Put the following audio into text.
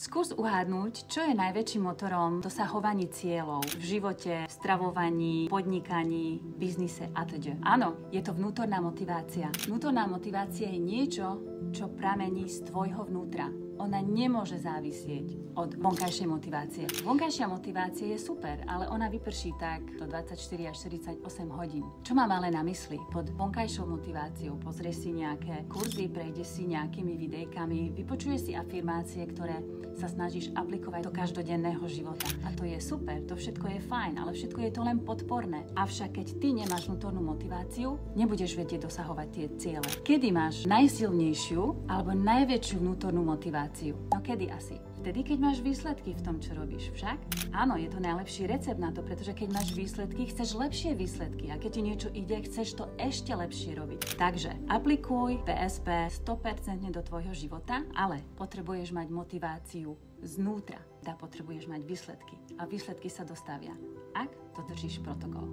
Skús uhádnuť, čo je najväčším motorom dosahovaní cieľov v živote, v stravovaní, podnikaní, biznise atď. Áno, je to vnútorná motivácia. Vnútorná motivácia je niečo, čo pramení z tvojho vnútra. Ona nemôže závisieť od vonkajšej motivácie. Vonkajšia motivácia je super, ale ona vyprší tak do 24 až 48 hodín. Čo mám ale na mysli? Pod vonkajšou motiváciou pozrieš si nejaké kurzy, prejdeš si nejakými videjkami, vypočuješ si afirmácie, ktoré sa snažíš aplikovať do každodenného života. A to je super, to všetko je fajn, ale všetko je to len podporné. Avšak keď ty nemáš vnútornú motiváciu, nebudeš vedieť dosahovať tie ciele. Kedy máš najsilnejšiu alebo najväčšiu vnútornú motiváciu? No kedy asi? Vtedy, keď máš výsledky v tom, čo robíš. Však? Áno, je to najlepší recept na to, pretože keď máš výsledky, chceš lepšie výsledky. A keď ti niečo ide, chceš to ešte lepšie robiť. Takže aplikuj PSP 100% do tvojho života, ale potrebuješ mať motiváciu znútra. Potrebuješ mať výsledky. A výsledky sa dostavia, ak dodržíš protokol.